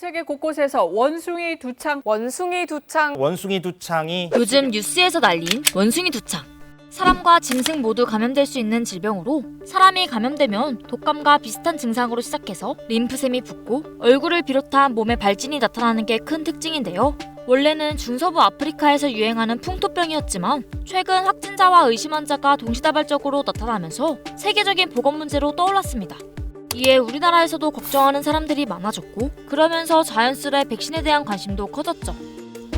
세계 곳곳에서 원숭이 두창 원숭이 두창이 요즘 뉴스에서 날린 원숭이 두창. 사람과 짐승 모두 감염될 수 있는 질병으로 사람이 감염되면 독감과 비슷한 증상으로 시작해서 림프샘이 붓고 얼굴을 비롯한 몸에 발진이 나타나는 게 큰 특징인데요. 원래는 중서부 아프리카에서 유행하는 풍토병이었지만 최근 확진자와 의심 환자가 동시다발적으로 나타나면서 세계적인 보건 문제로 떠올랐습니다. 이에 우리나라에서도 걱정하는 사람들이 많아졌고 그러면서 자연스레 백신에 대한 관심도 커졌죠.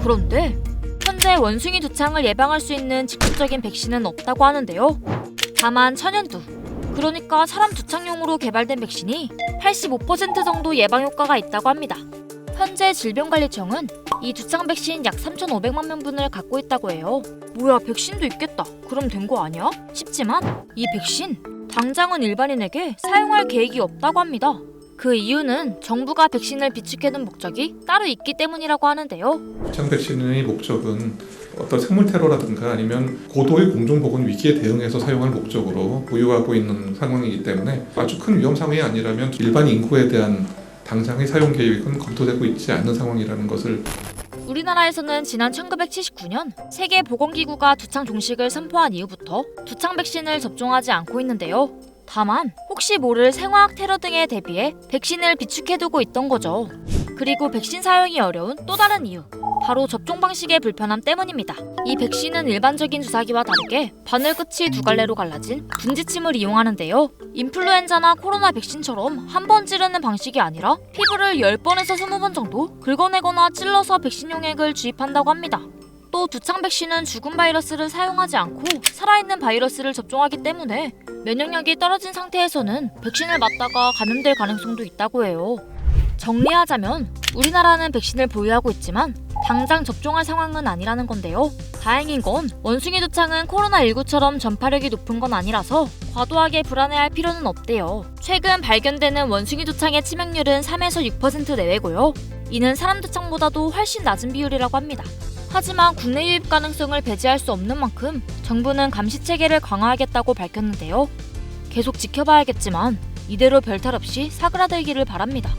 그런데 현재 원숭이 두창을 예방할 수 있는 직접적인 백신은 없다고 하는데요. 다만 천연두, 그러니까 사람 두창용으로 개발된 백신이 85% 정도 예방 효과가 있다고 합니다. 현재 질병관리청은 이 두창 백신 약 3,500만 명분을 갖고 있다고 해요. 뭐야, 백신도 있겠다. 그럼 된 거 아니야? 싶지만 이 백신 당장은 일반인에게 사용할 계획이 없다고 합니다. 그 이유는 정부가 백신을 비축해둔 목적이 따로 있기 때문이라고 하는데요. 두창 백신의 목적은 어떤 생물 테러라든가 아니면 고도의 공중보건 위기에 대응해서 사용할 목적으로 보유하고 있는 상황이기 때문에 아주 큰 위험 상황이 아니라면 일반 인구에 대한 당장의 사용 계획은 검토되고 있지 않는 상황이라는 것을. 우리나라에서는 지난 1979년 세계보건기구가 두창 종식을 선포한 이후부터 두창 백신을 접종하지 않고 있는데요. 다만 혹시 모를 생화학 테러 등에 대비해 백신을 비축해두고 있던 거죠. 그리고 백신 사용이 어려운 또 다른 이유, 바로 접종 방식의 불편함 때문입니다. 이 백신은 일반적인 주사기와 다르게 바늘 끝이 두 갈래로 갈라진 분지침을 이용하는데요. 인플루엔자나 코로나 백신처럼 한 번 찌르는 방식이 아니라 피부를 10번에서 20번 정도 긁어내거나 찔러서 백신 용액을 주입한다고 합니다. 또 두창 백신은 죽은 바이러스를 사용하지 않고 살아있는 바이러스를 접종하기 때문에 면역력이 떨어진 상태에서는 백신을 맞다가 감염될 가능성도 있다고 해요. 정리하자면 우리나라는 백신을 보유하고 있지만 당장 접종할 상황은 아니라는 건데요. 다행인 건 원숭이 두창은 코로나19처럼 전파력이 높은 건 아니라서 과도하게 불안해할 필요는 없대요. 최근 발견되는 원숭이 두창의 치명률은 3에서 6% 내외고요. 이는 사람 두창보다도 훨씬 낮은 비율이라고 합니다. 하지만 국내 유입 가능성을 배제할 수 없는 만큼 정부는 감시 체계를 강화하겠다고 밝혔는데요. 계속 지켜봐야겠지만 이대로 별탈 없이 사그라들기를 바랍니다.